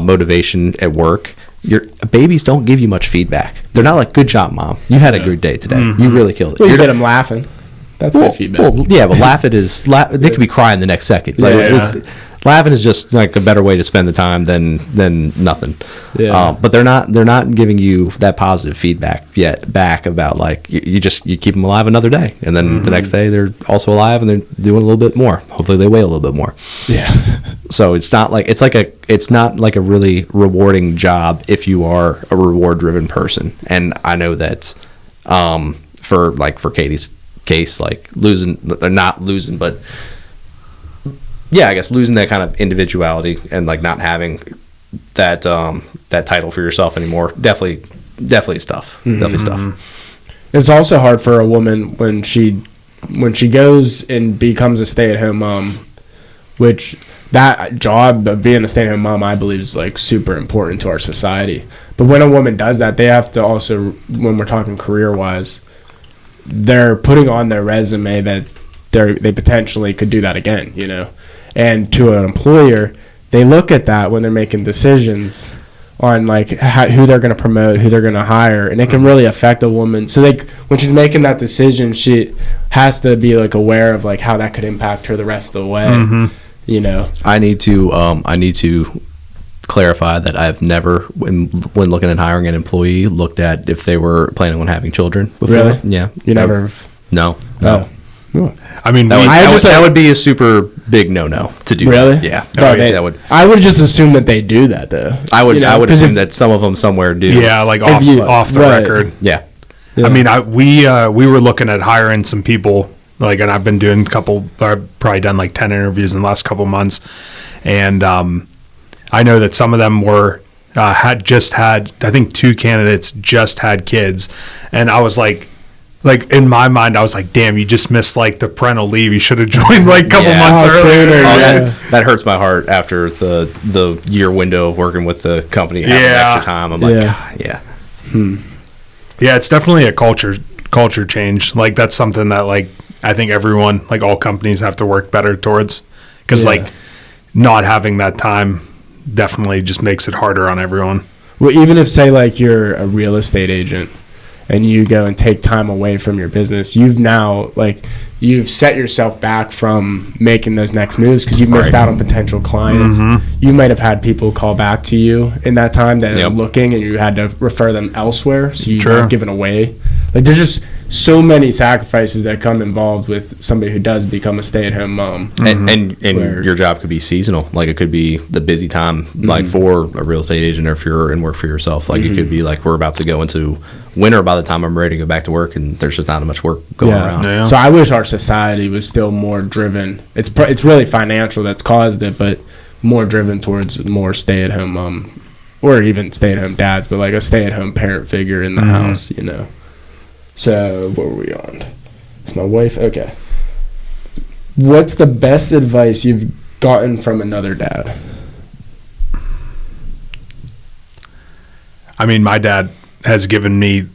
motivation at work, your babies don't give you much feedback. They're not like, good job, mom, you had a good day today, you really killed it. Well, you get them laughing. That's good feedback. Well, yeah, but they could be crying the next second. Like, laughing is just like a better way to spend the time than nothing. Yeah. But they're not giving you that positive feedback back about like you keep them alive another day, and then the next day they're also alive and they're doing a little bit more. Hopefully they weigh a little bit more. Yeah. So it's not like a really rewarding job if you are a reward driven person. And I know that for Katie's case, like they're not losing, but yeah, I guess losing that kind of individuality and like not having that title for yourself anymore, definitely stuff. Definitely stuff. It's also hard for a woman when she goes and becomes a stay-at-home mom, which that job of being a stay-at-home mom, I believe, is like super important to our society. But when a woman does that, they have to also, when we're talking career-wise, they're putting on their resume that they potentially could do that again, you know. And to an employer, they look at that when they're making decisions on like who they're going to promote, who they're going to hire, and it can really affect a woman. So like when she's making that decision, she has to be like aware of like how that could impact her the rest of the way. You know, I need to clarify that I've never, when looking at hiring an employee, looked at if they were planning on having children before. Really? Yeah. You never? No. Oh. I mean, that would be a super big no to do. Really? That. Yeah. That would. I would just assume that they do that though. I would assume that some of them somewhere do. Yeah, like off the record. Yeah. I mean, we were looking at hiring some people, like, and I've been doing I've probably done like 10 interviews in the last couple months, and I know that some of them were had I think 2 candidates just had kids, and I was like in my mind I was like, damn, you just missed like the parental leave. You should have joined like a couple months earlier. That hurts my heart after the year window of working with the company having extra time. I'm like, yeah. Yeah, it's definitely a culture change. Like that's something that like I think everyone, like all companies, have to work better towards, because like not having that time definitely just makes it harder on everyone. Well, even if say like you're a real estate agent and you go and take time away from your business, you've set yourself back from making those next moves because you've missed out on potential clients. You might have had people call back to you in that time that are looking, and you had to refer them elsewhere, so you weren't giving away. Like there's just so many sacrifices that come involved with somebody who does become a stay-at-home mom. And your job could be seasonal. Like it could be the busy time, like for a real estate agent, or if you're in work for yourself. Like it could be like we're about to go into winter by the time I'm ready to go back to work, and there's just not much work going around. Yeah. So I wish our society was still more driven. It's really financial that's caused it, but more driven towards more stay-at-home or even stay-at-home dads, but like a stay-at-home parent figure in the house, you know. So what were we on? It's my wife. Okay. What's the best advice you've gotten from another dad? I mean, my dad has given me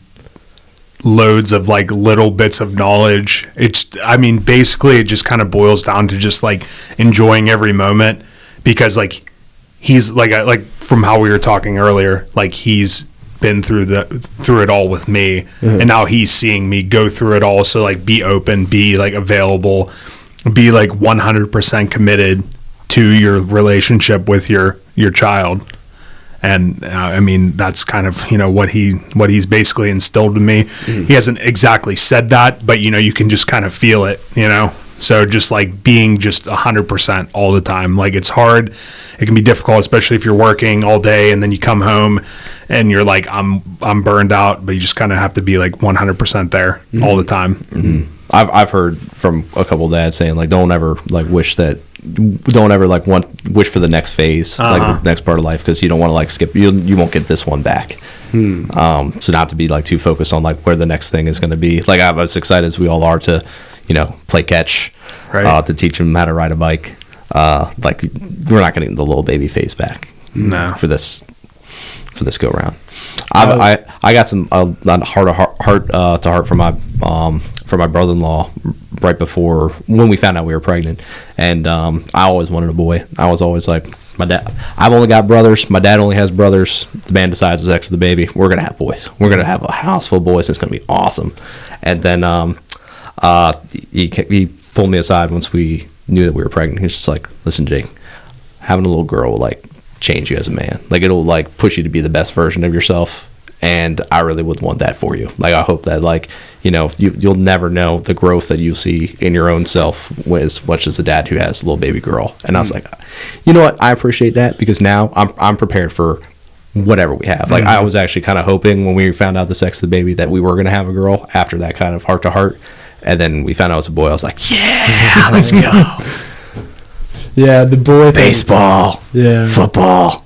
loads of like little bits of knowledge. Basically it just kind of boils down to just like enjoying every moment, because like he's like from how we were talking earlier, like he's been through it all with me, and now he's seeing me go through it all. So like be open, be like available, be like 100% committed to your relationship with your child. And I mean, that's kind of, you know, what he's basically instilled in me. He hasn't exactly said that, but you know, you can just kind of feel it, you know. So just like being just 100% all the time. Like it's hard. It can be difficult, especially if you're working all day and then you come home and you're like, I'm burned out, but you just kind of have to be like 100% there all the time. I've heard from a couple of dads saying like, don't ever wish for the next phase, like the next part of life, because you don't want to like skip. You won't get this one back. So not to be like too focused on like where the next thing is going to be. Like I'm as excited as we all are to, you know, play catch Right. To teach him how to ride a bike. Like we're not getting the little baby face back. No. For this go round. I got some heart to heart from my brother-in-law right before when we found out we were pregnant, and I always wanted a boy. I was always like, my dad. I've only got brothers. My dad only has brothers. The man decides the sex of the baby. We're gonna have boys. We're gonna have a house full of boys. It's gonna be awesome. And then he pulled me aside once we knew that we were pregnant. He's just like, listen, Jake, having a little girl will like change you as a man. Like it'll like push you to be the best version of yourself. And I really would want that for you. Like I hope that like, you know, you'll never know the growth that you see in your own self as much as a dad who has a little baby girl. And I was like, you know what? I appreciate that because now I'm prepared for whatever we have. Like I was actually kind of hoping when we found out the sex of the baby that we were going to have a girl after that kind of heart to heart. And then we found out it was a boy. I was like, yeah, let's go. Yeah, the boy Baseball. Yeah. Football.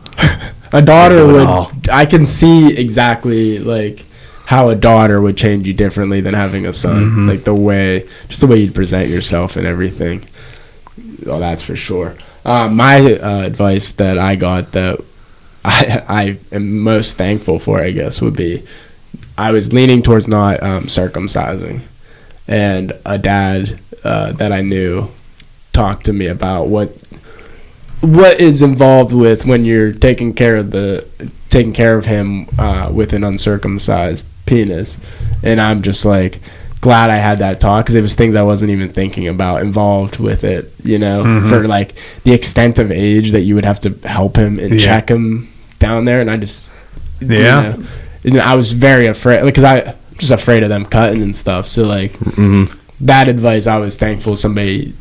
A daughter would. I can see exactly like how a daughter would change you differently than having a son. Like the way you'd present yourself and everything. Oh, that's for sure. My advice that I got that I am most thankful for, I guess, would be I was leaning towards not circumcising, and a dad that I knew talked to me about what is involved with when you're taking care of him with an uncircumcised penis. And I'm just like glad I had that talk because it was things I wasn't even thinking about involved with it, you know, for like the extent of age that you would have to help him and check him down there. And I just you know, I was very afraid because I'm just afraid of them cutting and stuff. So like that advice, I was thankful somebody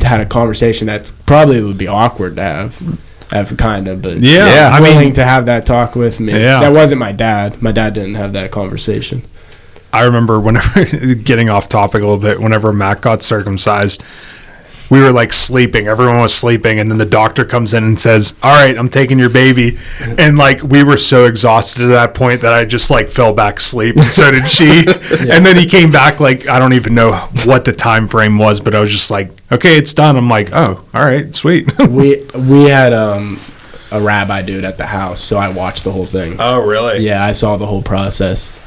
had a conversation that's probably would be awkward to have kind of, but I willing mean, to have that talk with me. That wasn't my dad. My dad didn't have that conversation. I remember whenever getting off topic a little bit, whenever Matt got circumcised, we were like sleeping. Everyone was sleeping, and then the doctor comes in and says, "All right, I'm taking your baby." And like we were so exhausted at that point that I just like fell back asleep, and so did she. And then he came back like I don't even know what the time frame was, but I was just like, "Okay, it's done." I'm like, "Oh, all right, sweet." we had a rabbi dude at the house, so I watched the whole thing. Oh, really? Yeah, I saw the whole process.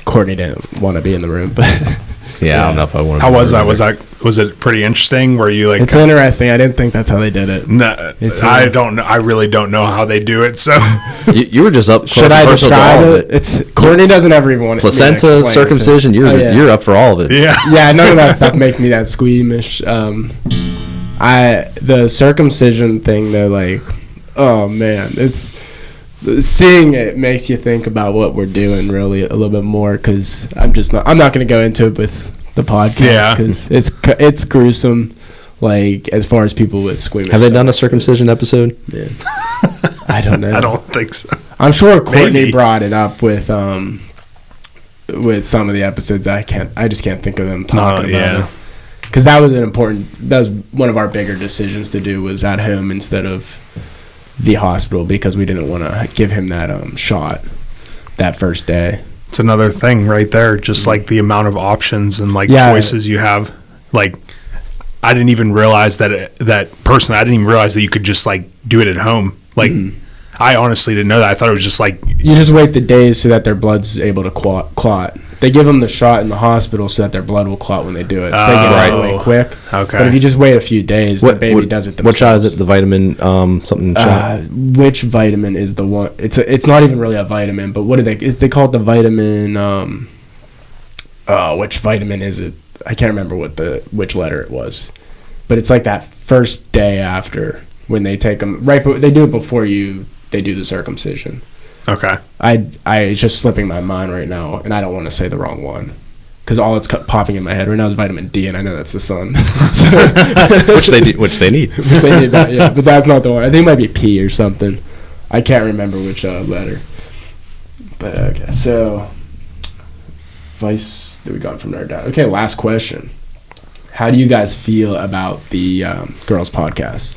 Courtney didn't want to be in the room, but Yeah, I don't know if I want to. How was that? Was it pretty interesting? Were you like? It's interesting. I didn't think that's how they did it. No, I don't know. I really don't know how they do it. So you were just up close. Should I and personal to describe all of it? It's Courtney doesn't ever even want to placenta, circumcision. You're up for all of it. yeah, yeah. None of that stuff makes me that squeamish. The circumcision thing though, like, oh man, it's seeing it makes you think about what we're doing really a little bit more because I'm not going to go into it with the podcast because it's gruesome, like as far as people with squeamish. Have they done a circumcision episode? Yeah. I don't know. I don't think so. I'm sure Courtney Maybe. brought it up with some of the episodes. I just can't think of them talking about it because that was one of our bigger decisions to do was at home instead of the hospital because we didn't want to give him that shot that first day. It's another thing right there, just like the amount of options and like choices you have. Like, I didn't even realize that personally, I didn't even realize that you could just like do it at home. Like, I honestly didn't know that. I thought it was just like you just wait the days so that their blood's able to clot. They give them the shot in the hospital so that their blood will clot when they do it. So they get it away quick. Okay. But if you just wait a few days, the baby does it themselves. What shot is it? The vitamin something shot? Which vitamin is the one? It's not even really a vitamin, but what do they call it the vitamin? Which vitamin is it? I can't remember which letter it was, but it's like that first day after when they take them. Right, but they do it before they do the circumcision. Okay. It's just slipping my mind right now, and I don't want to say the wrong one because all it's popping in my head right now is vitamin D, and I know that's the sun. Which they need. Which they need that, yeah. But that's not the one. I think it might be P or something. I can't remember which letter. But okay, so advice that we got from our dad. Okay, last question. How do you guys feel about the girls' podcast?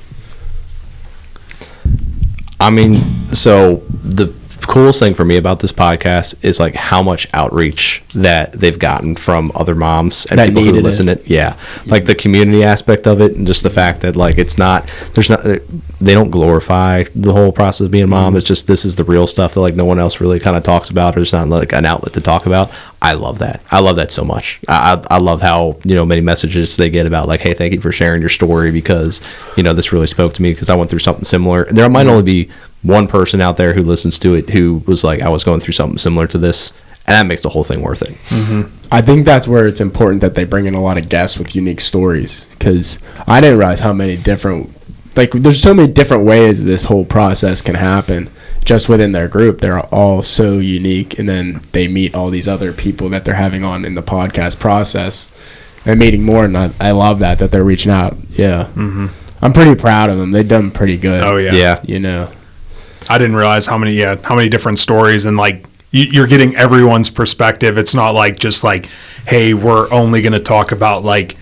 I mean, so the coolest thing for me about this podcast is like how much outreach that they've gotten from other moms and that people who needed listen it. Yeah. Like the community aspect of it, and just the fact that like they don't glorify the whole process of being a mom. It's just, this is the real stuff that like no one else really kind of talks about, or there's not like an outlet to talk about. I love that. I love that so much. I love how, many messages they get about like, hey, thank you for sharing your story, because, this really spoke to me because I went through something similar. There might only be one person out there who listens to it who was like, I was going through something similar to this, and that makes the whole thing worth it. I think that's where it's important that they bring in a lot of guests with unique stories, because I didn't realize how many different, there's so many different ways this whole process can happen just within their group. They're all so unique, and then they meet all these other people that they're having on in the podcast process and meeting more, and I love that they're reaching out. Yeah. I'm pretty proud of them. They've done pretty good. Oh, yeah. Yeah. I didn't realize how many different stories, and like you're getting everyone's perspective. It's not like just like, hey, we're only going to talk about like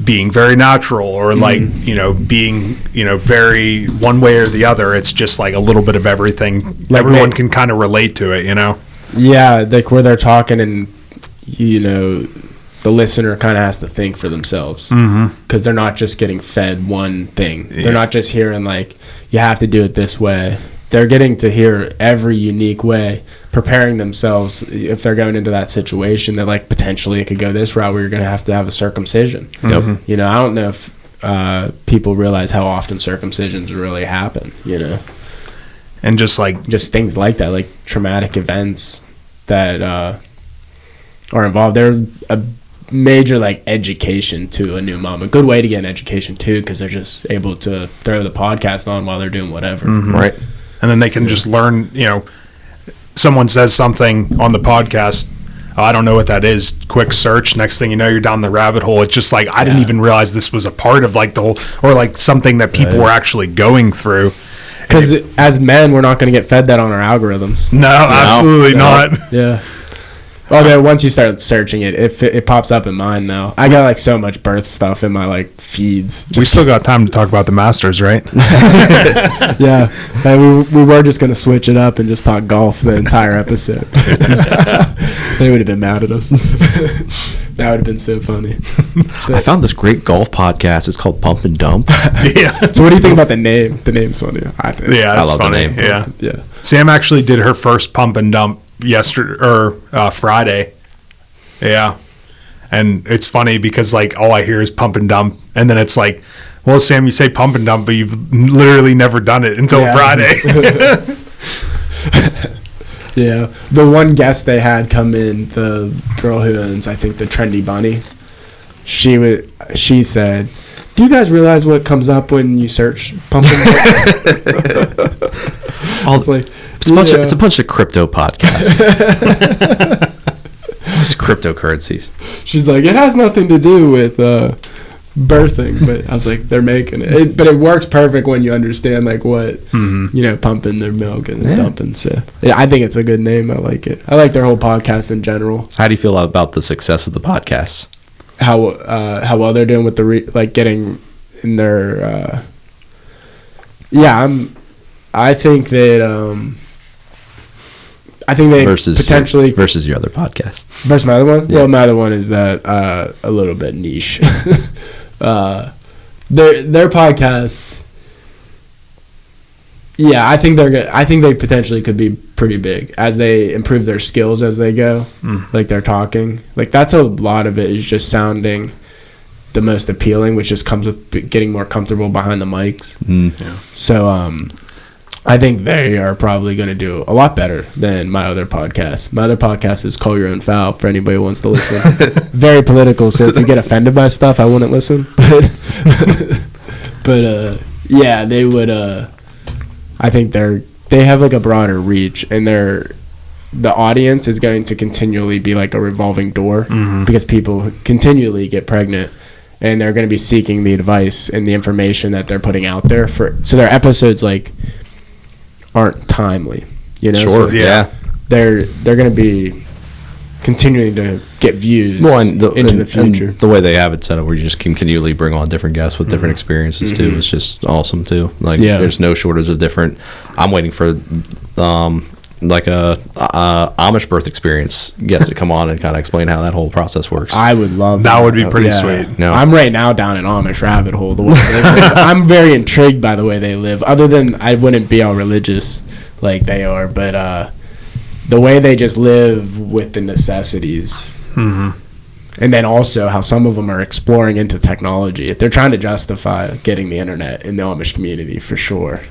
being very natural, or like, being, very one way or the other. It's just like a little bit of everything. Like everyone can kind of relate to it, Yeah, like where they're talking, and the listener kind of has to think for themselves, because they're not just getting fed one thing. They're not just hearing like, you have to do it this way. They're getting to hear every unique way, preparing themselves if they're going into that situation that like potentially it could go this route where you're going to have a circumcision. I don't know if people realize how often circumcisions really happen, and just things like that, like traumatic events that are involved. They're a major like education to a new mom, a good way to get an education too, because they're just able to throw the podcast on while they're doing whatever. Right. And then they can just learn, someone says something on the podcast, oh, I don't know what that is, quick search, next thing you know, you're down the rabbit hole. It's just like, I didn't even realize this was a part of like the whole, or like something that people were actually going through. Because as men, we're not going to get fed that on our algorithms. No, absolutely not. Yeah. Although once you start searching it, it pops up in mine now. I got like so much birth stuff in my like feeds. We still got time to talk about the Masters, right? Yeah, and we were just gonna switch it up and just talk golf the entire episode. They would have been mad at us. That would have been so funny. I found this great golf podcast. It's called Pump and Dump. Yeah. So what do you think about the name? The name's funny. I think. Yeah, that's funny. The name. Yeah. Sam actually did her first pump and dump Friday. Yeah. And it's funny because like all I hear is pump and dump, and then it's like, well, Sam, you say pump and dump, but you've literally never done it until Friday. Yeah. The one guest they had come in, the girl who owns, I think, the Trendy Bunny, she said, do you guys realize what comes up when you search pump and dump? It's a bunch of crypto podcasts. Just cryptocurrencies. She's like, it has nothing to do with birthing, but I was like, they're making it. But it works perfect when you understand like what pumping their milk and dumping. So yeah, I think it's a good name. I like it. I like their whole podcast in general. How do you feel about the success of the podcast? How well they're doing with the getting in their I think that I think they potentially versus your other podcast. Versus my other one? Yeah. Well, my other one is that a little bit niche. Their podcast. Yeah, I think they potentially could be pretty big as they improve their skills as they go. Like they're talking. Like that's a lot of it is just sounding the most appealing, which just comes with getting more comfortable behind the mics. Yeah. So I think they are probably going to do a lot better than my other podcast. My other podcast is Call Your Own Foul, for anybody who wants to listen. Very political, so if you get offended by stuff, I wouldn't listen. But yeah, they would. I think they have like a broader reach, and the audience is going to continually be like a revolving door because people continually get pregnant. And they're going to be seeking the advice and the information that they're putting out there so their episodes like aren't timely, Sure, so yeah. They're going to be continuing to get views into the future. And the way they have it set up, where you just continually bring on different guests with different experiences too, is just awesome too. Like there's no shortage of different. I'm waiting for like a Amish birth experience guest to come on and kind of explain how that whole process works. I would love That would be pretty sweet. No. I'm right now down an Amish rabbit hole. The way they live. I'm very intrigued by the way they live. Other than I wouldn't be all religious like they are, but the way they just live with the necessities. Mm-hmm. And then also how some of them are exploring into technology. They're trying to justify getting the internet in the Amish community for sure.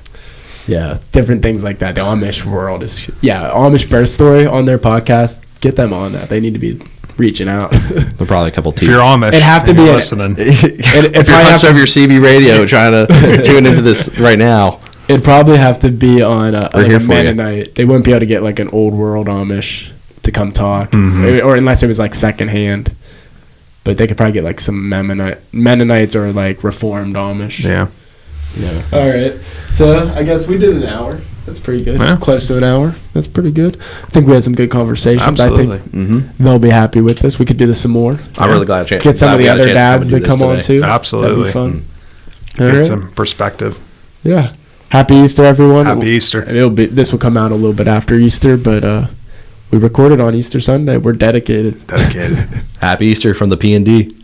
Yeah, different things like that. The Amish world is, Amish birth story on their podcast. Get them on that. They need to be reaching out. They're probably a couple If you're Amish, It'd have to and be you're an- listening. if you're hunched over your CB radio trying to tune into this right now. It'd probably have to be on a here for you. Mennonite. They wouldn't be able to get like an old world Amish to come talk, Mhm. or unless it was like secondhand. But they could probably get like some Mennonites or like Reformed Amish. Yeah. Yeah. All right. So I guess we did an hour. That's pretty good. Yeah. Close to an hour. That's pretty good. I think we had some good conversations. Absolutely. I think they'll be happy with this. We could do this some more. I'm really glad I Get some of the other dads that come on too. Absolutely. That'd be fun. Get All right. some perspective. Yeah. Happy Easter, everyone. Happy Easter. This will come out a little bit after Easter, but we recorded on Easter Sunday. We're dedicated. Dedicated. Happy Easter from the P&D.